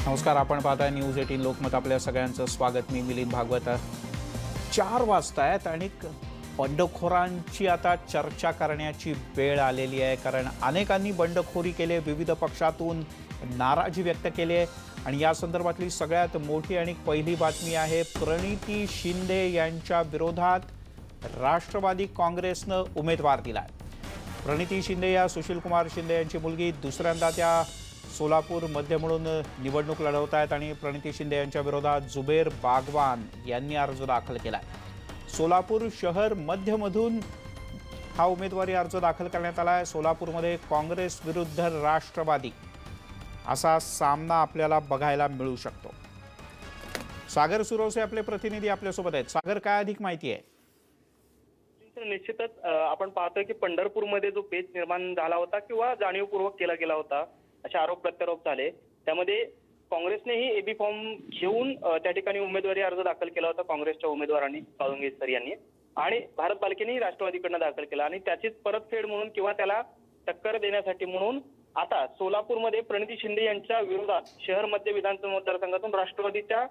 नमस्कार, आपण पाहताय न्यूज 18 लोकमत. आपल्या सगळ्यांचं स्वागत. मी मिलिंद भागवत. 4 वाजतायत आणि बंडखोरांची आता चर्चा करण्याची वेळ आलेली आहे, कारण अनेकांनी बंडखोरी केली, विविध पक्षातून नाराजी व्यक्त केली आहे. आणि या संदर्भातली सगळ्यात मोठी आणि पहिली बातमी आहे, प्रणिती शिंदे यांच्या विरोधात राष्ट्रवादी काँग्रेसनं उमेदवार दिलाय. प्रणिती शिंदे या सुशीलकुमार शिंदे यांची मुलगी. दुसऱ्यांदा त्या सोलापूर मध्य म्हणून निवडणूक लढवत आहेत आणि प्रणिती शिंदे यांच्या विरोधात जुबेर बागवान यांनी अर्ज दाखल केलाय. सोलापूर शहर मध्यमधून हा उमेदवारी अर्ज दाखल करण्यात आला आहे. सोलापूरमध्ये काँग्रेस विरुद्ध राष्ट्रवादी असा सामना आपल्याला बघायला मिळू शकतो. सागर सुरवसे आपले प्रतिनिधी आपल्यासोबत आहेत. सागर, काय अधिक माहिती आहे? निश्चितच आपण पाहतोय की पंढरपूरमध्ये जो पेच निर्माण झाला होता किंवा जाणीवपूर्वक केला गेला होता, असे आरोप प्रत्यारोप झाले. त्यामध्ये काँग्रेसनेही एबी फॉर्म घेऊन त्या ठिकाणी उमेदवारी अर्ज दाखल केला होता काँग्रेसच्या उमेदवारांनी, साळुंखे सर यांनी, आणि भारत बालकेनेही राष्ट्रवादीकडनं दाखल केला. आणि त्याचीच परतफेड म्हणून किंवा त्याला टक्कर देण्यासाठी म्हणून आता सोलापूरमध्ये प्रणिती शिंदे यांच्या विरोधात शहर मध्य विधानसभा मतदारसंघातून राष्ट्रवादीच्या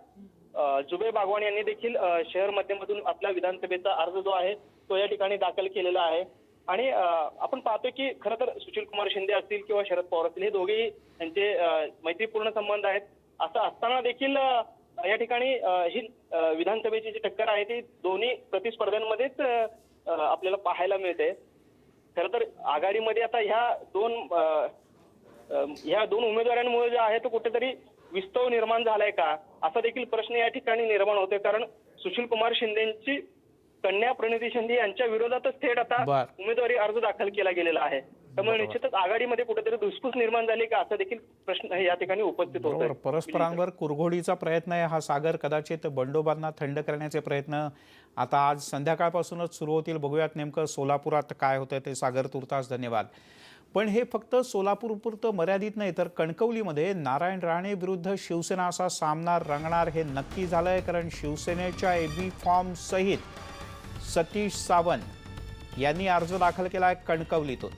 जुबेर बागवान यांनी देखील शहर मध्यमधून आपला विधानसभेचा अर्ज जो आहे तो या ठिकाणी दाखल केलेला आहे. आणि आपण पाहतोय की खरं तर सुशीलकुमार शिंदे असतील किंवा शरद पवार असतील, हे दोघेही यांचे मैत्रीपूर्ण संबंध आहेत. असं असताना देखील या ठिकाणी ही विधानसभेची जी टक्कर आहे ती दोन्ही प्रतिस्पर्ध्यांमध्येच आपल्याला पाहायला मिळते. खरं तर आघाडीमध्ये आता ह्या दोन उमेदवारांमुळे जे आहे तो कुठेतरी विस्तव निर्माण झालाय का, असा देखील प्रश्न या ठिकाणी निर्माण होतोय. कारण सुशीलकुमार शिंदेची कन्या प्रणिती शिंदे यांच्या विरोधातच थेट आता उमेदवारी अर्ज दाखल केला गेलेला आहे. त्यामुळे निश्चितच आघाडीमध्ये कुठेतरी धुसफूस निर्माण झाली का, असा देखील प्रश्न या ठिकाणी उपस्थित होतोय. परस्परांवर कुरघोडीचा प्रयत्न आहे हा. सागर, कदाचित बंडोबांना थंड करण्याचे प्रयत्न आता आज संध्याकाळपासूनच सुरू होतील. बघूयात नेमकं सोलापुरात काय होतंय ते. सागर, तुर्तास धन्यवाद. पण हे फक्त सोलापूरपुरतं मर्यादित नाही, तर कणकवलीमध्ये नारायण राणे विरुद्ध शिवसेना असा सामना रंगणार हे नक्की झालंय. कारण शिवसेनेच्या एबी फॉर्म सहित सतीश सावंत यांनी अर्ज दाखल केला आहे कणकवलीतून.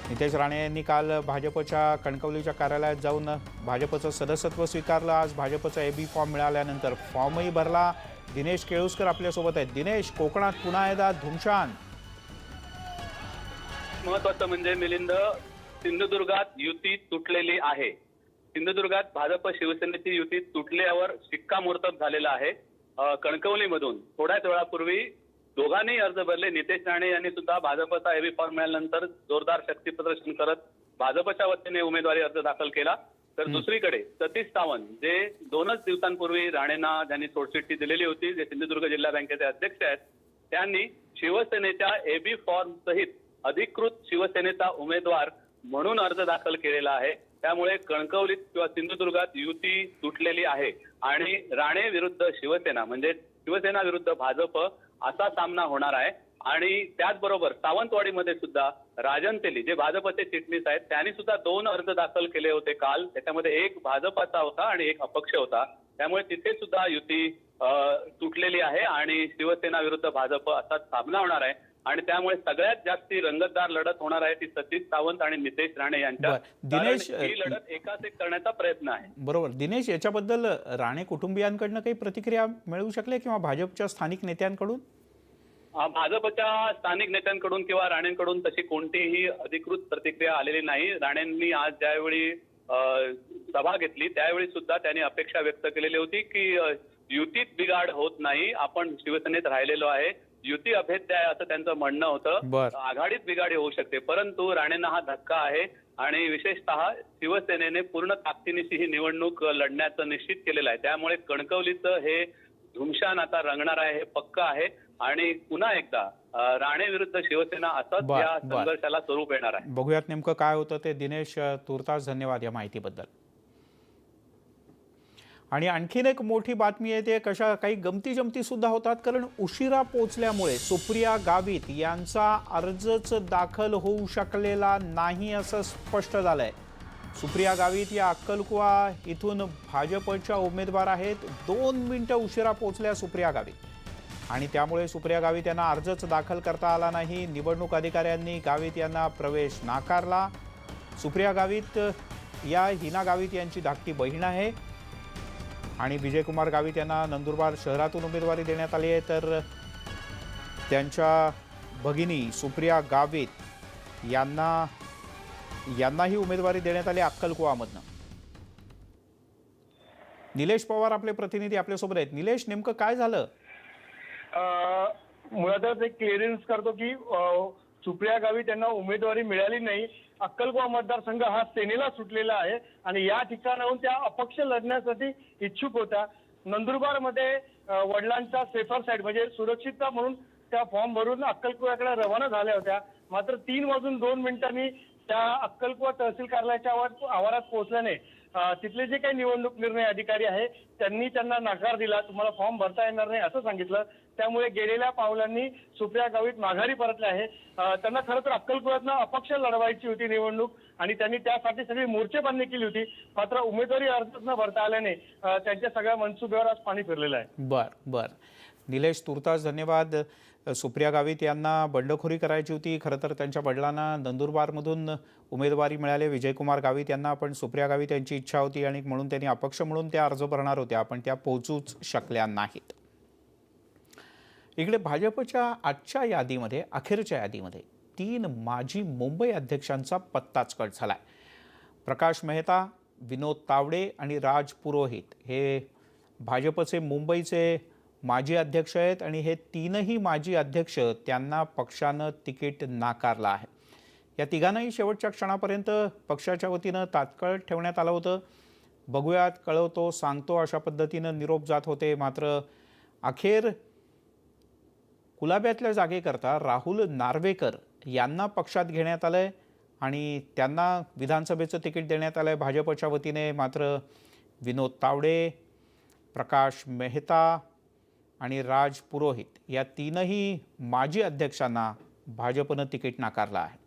नितेश राणे यांनी काल भाजपच्या कणकवलीच्या कार्यालयात जाऊन भाजपचं सदस्यत्व स्वीकारलं. आज भाजपचा एबी फॉर्म मिळाल्यानंतर फॉर्मही भरला. दिनेश केळुसकर आपल्यासोबत आहेत. दिनेश, कोकणात पुन्हा एकदा धुमशान. महत्वाचं म्हणजे मिलिंद, सिंधुदुर्गात युती तुटलेली आहे. सिंधुदुर्गात भाजप शिवसेनेची युती तुटल्यावर शिक्कामोर्तब झालेला आहे. कणकवलीमधून थोड्याच वेळापूर्वी दोघांनी अर्ज भरले. नितेश राणे यांनी सुद्धा भाजपचा एबी फॉर्म मिळाल्यानंतर जोरदार शक्ती प्रदर्शन करत भाजपच्या वतीने उमेदवारी अर्ज दाखल केला. तर दुसरीकडे सतीश सावंत, जे 2च दिवसांपूर्वी राणेंना ज्यांनी सोडचिठ्ठी दिलेली होती, जे सिंधुदुर्ग जिल्हा बँकेचे अध्यक्ष आहेत, त्यांनी शिवसेनेच्या एबी फॉर्म सहित अधिकृत शिवसेनेचा उमेदवार म्हणून अर्ज दाखल केलेला आहे. त्यामुळे कणकवलीत किंवा सिंधुदुर्गात युती तुटलेली आहे आणि राणे विरुद्ध शिवसेना म्हणजे शिवसेना विरुद्ध भाजप असा सामना होणार आहे. आणि त्याचबरोबर सावंतवाडीमध्ये सुद्धा राजन तेली, जे भाजपचे चिटणीस आहेत, त्यांनी सुद्धा 2 अर्ज दाखल केले होते काल. त्याच्यामध्ये एक भाजपाचा होता आणि एक अपक्ष होता. त्यामुळे तिथे सुद्धा युती तुटलेली आहे आणि शिवसेना विरुद्ध भाजप असा सामना होणार आहे. आणि त्यामुळे सगळ्यात जास्ती रंगतदार लढत होणार आहे ती सतीश सावंत आणि नितेश राणे यांच्या. दिनेश, ही लढत एकाच एक करण्याचा प्रयत्न आहे. बरोबर. दिनेश, याच्याबद्दल राणे कुटुंबियांकडनं काही प्रतिक्रिया मिळू शकले किंवा भाजपच्या स्थानिक नेत्यांकडून? भाजपच्या स्थानिक नेत्यांकडून किंवा राणेंकडून तशी कोणतीही अधिकृत प्रतिक्रिया आलेली नाही. राणेंनी आज ज्यावेळी सभा घेतली त्यावेळी सुद्धा त्यांनी अपेक्षा व्यक्त केलेली होती की युतीत बिघाड होत नाही, आपण शिवसेनेत राहिलेलो आहे, युती अभेद्य आहे असं त्यांचं म्हणणं होतं. आघाडीत बिघाडी होऊ शकते, परंतु राणेंना हा धक्का आहे आणि विशेषतः शिवसेनेने पूर्ण ताकदीनिशी ही निवडणूक लढण्याचं निश्चित केलेलं आहे. त्यामुळे कणकवलीचं हे धुमशान आता रंगणार आहे हे पक्क आहे. आणि पुन्हा एकदा राणे विरुद्ध शिवसेना असंच या संघर्षाला स्वरूप येणार आहे. बघूयात नेमकं काय होतं ते. दिनेश, तुर्तास धन्यवाद या माहितीबद्दल. आणि आणखीन एक मोठी बातमी आहे, ते कशा काही गमती जमती सुद्धा होतात. कारण उशिरा पोहोचल्यामुळे सुप्रिया गावित यांचा अर्जच दाखल होऊ शकलेला नाही असं स्पष्ट झालंय. सुप्रिया गावित या अक्कलकुवा इथून भाजपच्या उमेदवार आहेत. 2 मिनिटं उशिरा पोहोचल्या सुप्रिया गावित आणि त्यामुळे सुप्रिया गावित यांना अर्जच दाखल करता आला नाही. निवडणूक अधिकाऱ्यांनी गावित यांना प्रवेश नाकारला. सुप्रिया गावित या हिना गावित यांची धाकटी बहीण आहे आणि विजयकुमार गावित यांना नंदुरबार शहरातून उमेदवारी देण्यात आली आहे, तर त्यांच्या भगिनी सुप्रिया गावित यांनाही उमेदवारी देण्यात आली अक्कलकुवामधनं. निलेश पवार आपले प्रतिनिधी आपल्यासोबत आहेत. निलेश, नेमकं काय झालं? मुळातच एक क्लिअरन्स करतो की सुप्रिया गावित यांना उमेदवारी मिळाली नाही. अक्कलकुवा मतदारसंघ हा सेनेला सुटलेला आहे आणि या ठिकाणाहून त्या अपक्ष लढण्यासाठी इच्छुक होत्या. नंदुरबारमध्ये वडिलांचा सेफर साईड म्हणजे सुरक्षितता म्हणून त्या फॉर्म भरून अक्कलकुव्याकडे रवाना झाल्या होत्या. मात्र 3:02 त्या अक्कलकुवा तहसील कार्यालयाच्या आवारात पोहोचल्याने तिथले जे काही निवडणूक निर्णय अधिकारी आहे त्यांनी त्यांना नकार दिला. तुम्हाला फॉर्म भरता येणार नाही असं सांगितलं. त्यामुळे गेलेल्या पावलांनी सुप्रिया गावित माघारी परतले आहे. त्यांना खरं तर अक्कलकुव्यातनं अपक्ष लढवायची होती निवडणूक आणि त्यांनी त्यासाठी सगळी मोर्चेबांधणी केली होती. मात्र उमेदवारी अर्ज न भरता आल्याने त्यांच्या सगळ्या मनसुब्यावर आज पाणी फिरलेलं आहे. बर निलेश, तुर्तास धन्यवाद. सुप्रिया गावित यांना बंडखोरी करायची होती. खरं तर त्यांच्या वडिलांना नंदुरबारमधून उमेदवारी मिळाली. विजयकुमार गावित यांना पण सुप्रिया गावित यांची इच्छा होती आणि म्हणून त्यांनी अपक्ष म्हणून त्या अर्ज भरणार होत्या, पण त्या पोहोचूच शकल्या नाहीत. इकडे भाजपच्या आजच्या यादीमध्ये, अखेरच्या यादीमध्ये 3 माजी मुंबई अध्यक्षांचा पत्ताच कट झालाय. प्रकाश मेहता, विनोद तावडे आणि राज पुरोहित हे भाजपचे मुंबईचे माजी अध्यक्ष आहेत आणि हे 3ही माजी अध्यक्ष त्यांना पक्षानं तिकीट नाकारलं आहे. या तिघांनाही शेवटच्या क्षणापर्यंत पक्षाच्या वतीनं तात्काळ ठेवण्यात आलं होतं. बघूयात, कळवतो, सांगतो अशा पद्धतीनं निरोप जात होते. मात्र अखेर कुलाब्यातल्या जागेकरता राहुल नार्वेकर यांना पक्षात घेण्यात आलंय आणि त्यांना विधानसभेचं तिकीट देण्यात आलंय भाजपच्या वतीने. मात्र विनोद तावडे, प्रकाश मेहता आणि राज पुरोहित या 3ही माजी अध्यक्षांना भाजपनं तिकीट नाकारलं आहे.